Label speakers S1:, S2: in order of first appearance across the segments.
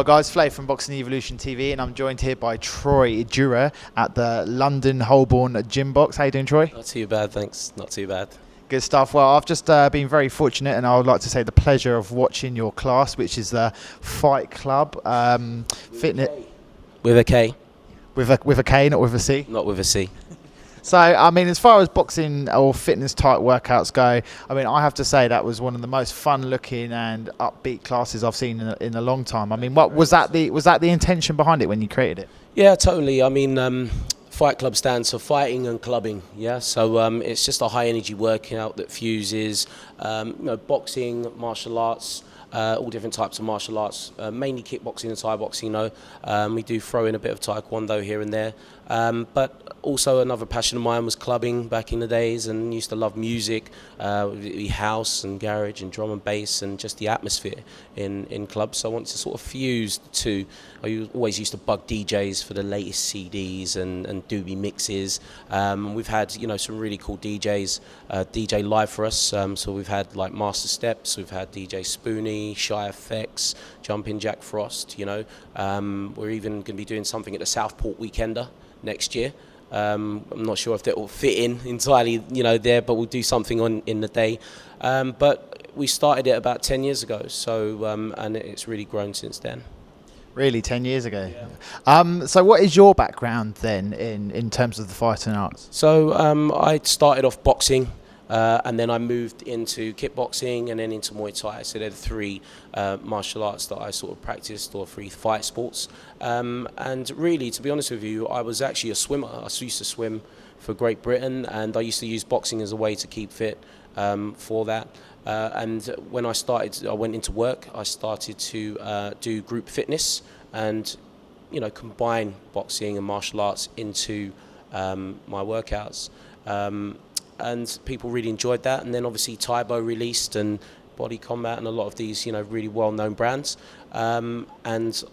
S1: Hi guys, Flave from Boxing Evolution TV, and I'm joined here by Troy Dureh at the London Holborn Gymbox. How you doing, Troy?
S2: Not too bad, thanks. Not too bad.
S1: Good stuff. Well, I've just been very fortunate, and I would like to say the pleasure of watching your class, which is the Fight Klub fitness.
S2: With a K.
S1: With a K, not with a C.
S2: Not with a C.
S1: So, I mean, as far as boxing or fitness type workouts go, I mean, I have to say that was one of the most fun looking and upbeat classes I've seen in a long time. I mean, what was that the intention behind it when you created it?
S2: Yeah, totally. I mean, Fight Klub stands for fighting and clubbing. Yeah, so it's just a high energy workout that fuses, boxing, martial arts. All different types of martial arts, mainly kickboxing and Thai boxing, we do throw in a bit of Taekwondo here and there. But also another passion of mine was clubbing back in the days, and used to love music, house and garage and drum and bass and just the atmosphere in clubs. So I wanted to sort of fuse the two. I always used to bug DJs for the latest CDs and doobie mixes. We've had some really cool DJs DJ live for us. So we've had like Master Steps, we've had DJ Spoonie, Shy FX, Jumping Jack Frost. We're even going to be doing something at the Southport Weekender next year. I'm not sure if that will fit in entirely, there, but we'll do something in the day. But we started it about 10 years ago, so and it's really grown since then.
S1: Really, 10 years ago.
S2: Yeah.
S1: So what is your background then in terms of the fighting arts?
S2: So I started off boxing. And then I moved into kickboxing and then into Muay Thai. So they're the three martial arts that I sort of practiced, or three fight sports. And really, to be honest with you, I was actually a swimmer. I used to swim for Great Britain, and I used to use boxing as a way to keep fit for that. And when I went into work, I started to do group fitness and, combine boxing and martial arts into my workouts. And people really enjoyed that. And then obviously Taibo released, and Body Combat, and a lot of these, really well-known brands. And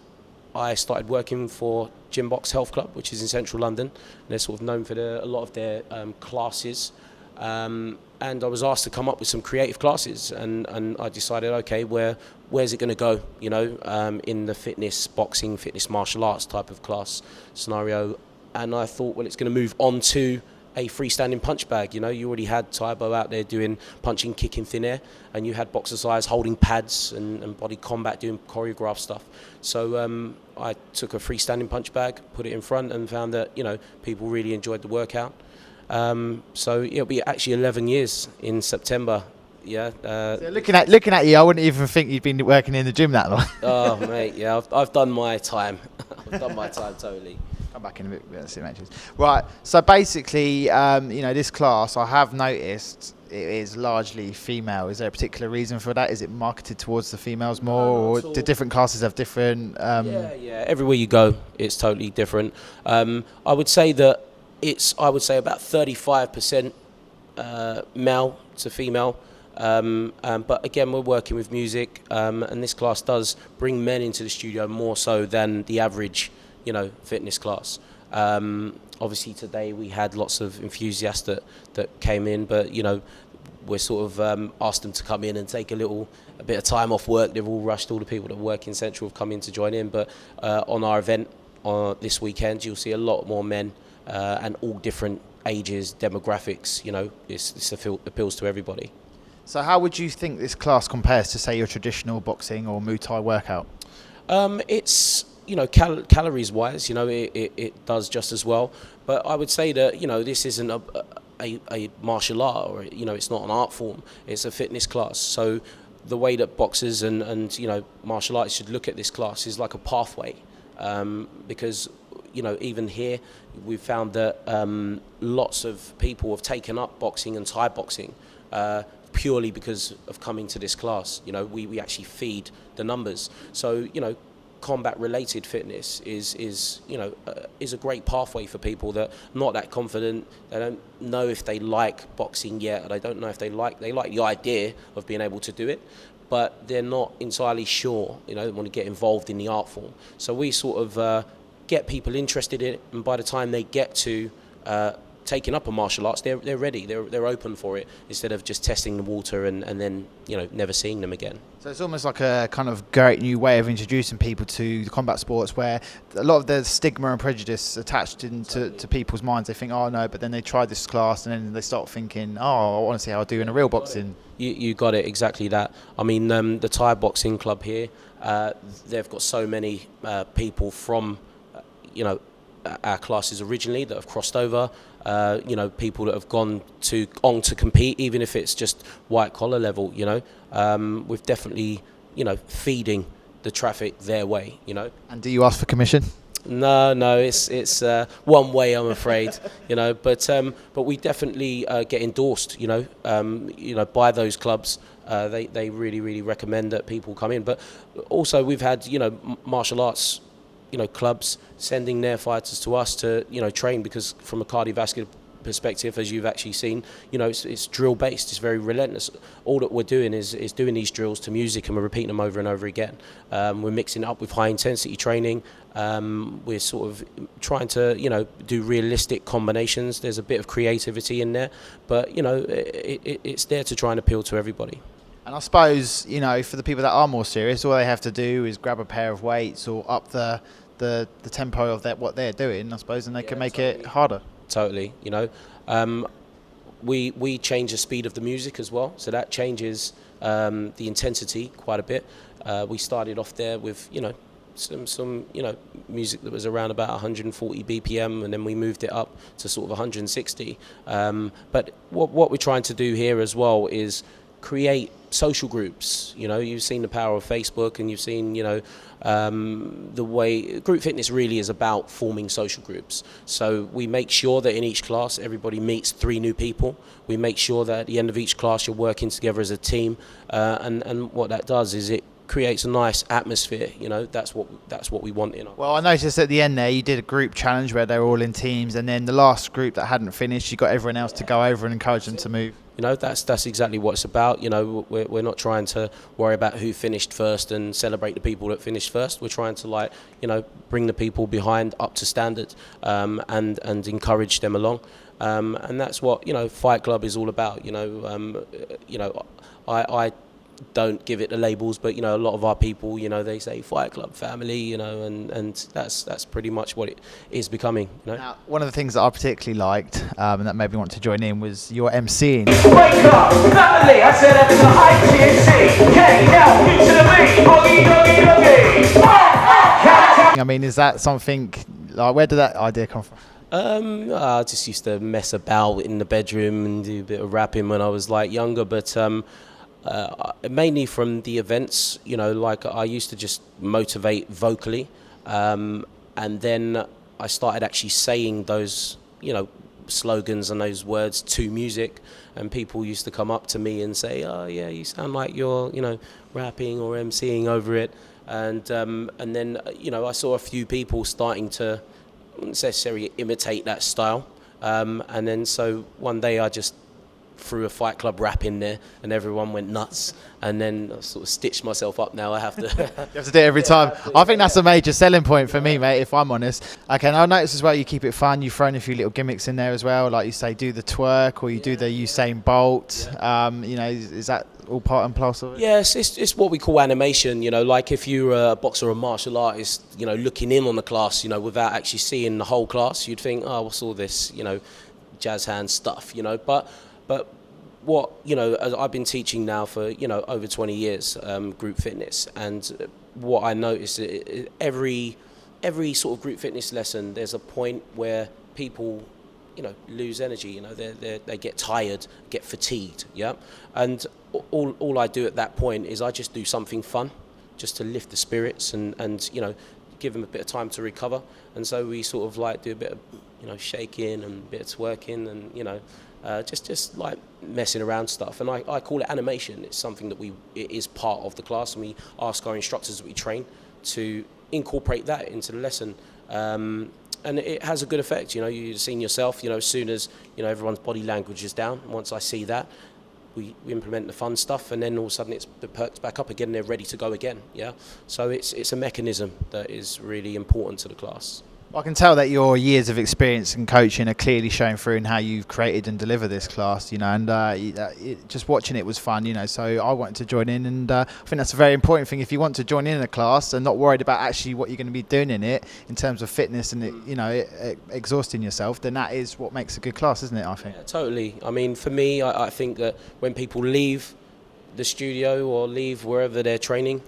S2: I started working for Gymbox Health Club, which is in central London. And they're sort of known for a lot of their classes. And I was asked to come up with some creative classes, and I decided, okay, where's it going to go? In the fitness, boxing, fitness, martial arts type of class scenario. And I thought, well, it's going to move on to a freestanding punch bag. You already had Taibo out there doing punching, kicking thin air, and you had boxers' eyes holding pads and Body Combat doing choreographed stuff. So I took a freestanding punch bag, put it in front, and found that people really enjoyed the workout. So it'll be actually 11 years in September. Yeah.
S1: So looking at you, I wouldn't even think you'd been working in the gym that long.
S2: Oh mate, yeah, I've done my time. I've done my time totally.
S1: Come back in a bit. Let's see matches. Right. So basically, this class, I have noticed it is largely female. Is there a particular reason for that? Is it marketed towards the females more, or do different classes have different?
S2: Yeah. Everywhere you go, it's totally different. I would say that about 35% male to female. But again, we're working with music, and this class does bring men into the studio more so than the average fitness class. Obviously today we had lots of enthusiasts that came in, but we're sort of asked them to come in and take a bit of time off work. They've all rushed. All the people that work in Central have come in to join in, but on our event this weekend, you'll see a lot more men and all different ages, demographics. This appeals to everybody.
S1: So how would you think this class compares to, say, your traditional boxing or Muay Thai workout?
S2: It's calories wise, it does just as well. But I would say that, this isn't a martial art, or, it's not an art form. It's a fitness class. So the way that boxers and martial artists should look at this class is like a pathway. Because, even here, we've found that lots of people have taken up boxing and Thai boxing purely because of coming to this class. We actually feed the numbers. So, combat-related fitness is a great pathway for people that are not that confident. They don't know if they like boxing yet. They don't know if they like the idea of being able to do it, but they're not entirely sure. They want to get involved in the art form. So we sort of get people interested in it, and by the time they get to taking up a martial arts, they're ready, they're open for it, instead of just testing the water and then never seeing them again.
S1: So it's almost like a kind of great new way of introducing people to the combat sports, where a lot of the stigma and prejudice attached into people's minds. They think, oh no, but then they try this class and then they start thinking, oh, I want to see how I do in a real boxing.
S2: You got it, exactly that. I mean, the Thai boxing club here, they've got so many people from, our classes originally that have crossed over. People that have gone on to compete, even if it's just white collar level. We've definitely, feeding the traffic their way.
S1: And do you ask for commission?
S2: No, it's one way, I'm afraid. But we definitely get endorsed. By those clubs. They really recommend that people come in. But also we've had martial arts clubs sending their fighters to us to train, because from a cardiovascular perspective, as you've actually seen, it's drill based. It's very relentless. All that we're doing is doing these drills to music, and we're repeating them over and over again. We're mixing it up with high intensity training. We're sort of trying to do realistic combinations. There's a bit of creativity in there, but it's there to try and appeal to everybody.
S1: And I suppose, for the people that are more serious, all they have to do is grab a pair of weights or up the tempo of what they're doing, I suppose, and they can make it harder.
S2: Totally, we change the speed of the music as well, so that changes the intensity quite a bit. We started off there with, some music that was around about 140 BPM, and then we moved it up to sort of 160. But what we're trying to do here as well is create social groups. You've seen the power of Facebook, and you've seen the way group fitness really is about forming social groups. So we make sure that in each class everybody meets 3 new people. We make sure that at the end of each class you're working together as a team, and what that does is it creates a nice atmosphere. That's what we want. Well,
S1: I noticed at the end there you did a group challenge where they were all in teams, and then the last group that hadn't finished, you got everyone else to go over and encourage them to move.
S2: That's exactly what it's about. We're not trying to worry about who finished first and celebrate the people that finished first. We're trying to bring the people behind up to standard, and encourage them along. And that's what Fight Club is all about. I don't give it the labels, but a lot of our people, they say Fight Club family, and that's pretty much what it is becoming.
S1: Now, one of the things that I particularly liked, and that made me want to join in, was your MCing.
S3: Wake up, family, I said up to the ITC. Hey, now, you to the beat, boogie, doogie, doogie.
S1: I mean, is that something, where did that idea come from?
S2: I just used to mess about in the bedroom and do a bit of rapping when I was younger, but mainly from the events. I used to just motivate vocally, and then I started actually saying those slogans and those words to music, and people used to come up to me and say, oh yeah, you sound like you're rapping or MCing over it, and then I saw a few people starting to not necessarily imitate that style, and then so one day I just threw a Fight Club rap in there, and everyone went nuts. And then I sort of stitched myself up. Now I have to.
S1: You have to do it every time. I think that's a major selling point for me, mate, if I'm honest. Okay, and I noticed as well you keep it fun. You've thrown a few little gimmicks in there as well, like you say, do the twerk, or you do the Usain Bolt. Is that all part and parcel of it?
S2: Yes, it's what we call animation. Like if you're a boxer or a martial artist, looking in on the class, without actually seeing the whole class, you'd think, oh, what's all this, jazz hand stuff, But what, I've been teaching now for, over 20 years, group fitness. And what I notice, every sort of group fitness lesson, there's a point where people, lose energy. They get tired, get fatigued, yeah? And all I do at that point is I just do something fun, just to lift the spirits and give them a bit of time to recover. And so we sort of do a bit of, shaking and a bit of twerking and, just like messing around stuff. And I call it animation. It's something that it is part of the class, and we ask our instructors that we train to incorporate that into the lesson. And it has a good effect. You've seen yourself, as soon as, everyone's body language is down. Once I see that, we implement the fun stuff, and then all of a sudden it perks back up again, and they're ready to go again, yeah? So it's a mechanism that is really important to the class.
S1: I can tell that your years of experience in coaching are clearly showing through in how you've created and delivered this class, and just watching it was fun, so I wanted to join in, and I think that's a very important thing. If you want to join in a class and not worried about actually what you're going to be doing in it in terms of fitness and, exhausting yourself, then that is what makes a good class, isn't it, I think?
S2: Yeah, totally. I mean, for me, I think that when people leave the studio or leave wherever they're training,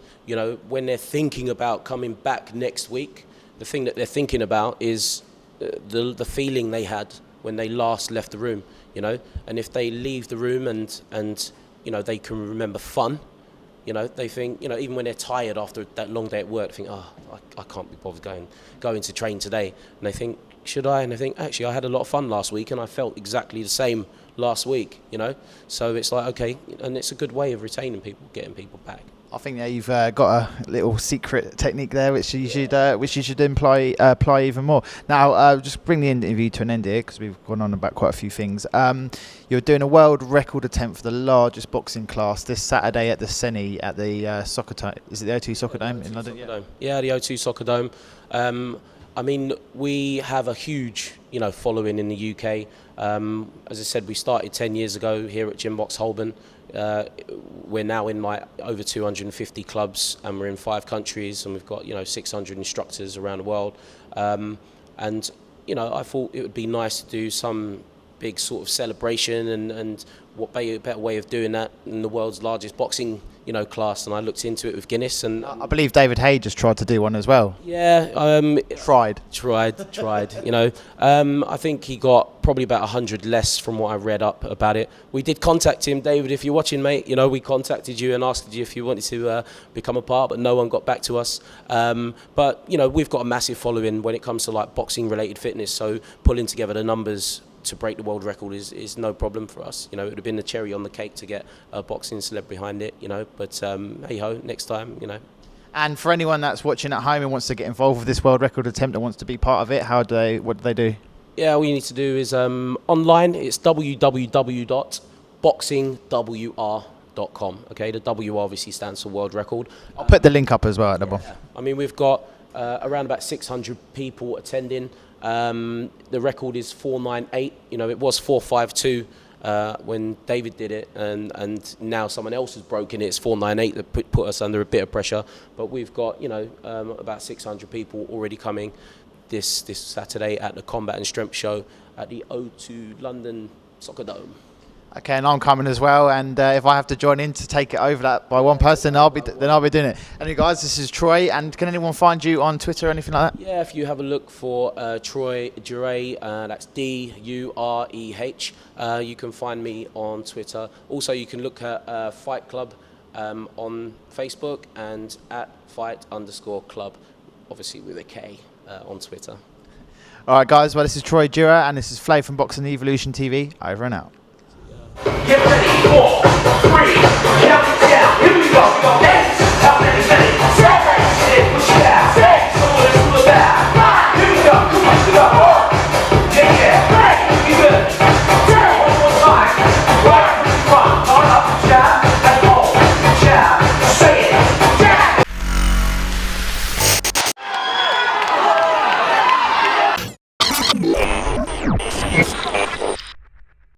S2: when they're thinking about coming back next week, the thing that they're thinking about is the feeling they had when they last left the room, and if they leave the room and they can remember fun, they think, even when they're tired after that long day at work, they think, I can't be bothered going to train today, and they think, should I? And I think, actually, I had a lot of fun last week and I felt exactly the same last week, so it's like, okay, and it's a good way of retaining people, getting people back.
S1: I think you've got a little secret technique there, which you should apply even more. Now, just bring the interview to an end here, because we've gone on about quite a few things. You're doing a world record attempt for the largest boxing class this Saturday at the Seni at the Soccer Dome. Is it the O2 Soccer Dome in London?
S2: Yeah, the O2 Soccer Dome. I mean, we have a huge, following in the UK. As I said, we started 10 years ago here at Gymbox Holborn. We're now in over 250 clubs, and we're in 5 countries, and we've got 600 instructors around the world. And I thought it would be nice to do some big sort of celebration, and what better way of doing that in the world's largest boxing class. And I looked into it with Guinness, and
S1: I believe David Hay just tried to do one as well.
S2: Yeah,
S1: tried.
S2: I think he got probably about 100 less from what I read up about it. We did contact him, David, if you're watching, mate. We contacted you and asked you if you wanted to become a part, but no one got back to us. But we've got a massive following when it comes to boxing related fitness, so pulling together the numbers to break the world record is no problem for us. It would have been the cherry on the cake to get a boxing celeb behind it, but hey ho, next time,
S1: And for anyone that's watching at home and wants to get involved with this world record attempt and wants to be part of it, what do they do?
S2: Yeah, all you need to do is online. It's www.boxingwr.com. Okay, the W obviously stands for world record.
S1: I'll put the link up as well at the bottom.
S2: I mean, we've got around about 600 people attending. The record is 498. It was 452 when David did it, and now someone else has broken it. It's 498 that put us under a bit of pressure. But we've got about 600 people already coming this Saturday at the Combat and Strength Show at the O2 London Soccer Dome.
S1: Okay, and I'm coming as well, and if I have to join in to take it over that by one person, I'll be doing it. Anyway, guys, this is Troy, and can anyone find you on Twitter or anything like that?
S2: Yeah, if you have a look for Troy Dureh, that's Dureh, you can find me on Twitter. Also, you can look at Fight Klub on Facebook, and at Fight_Klub, obviously with a K, on Twitter.
S1: All right, guys, well, this is Troy Dureh, and this is Flave from Boxing Evolution TV. Over and out.
S3: Get ready, 4, 3,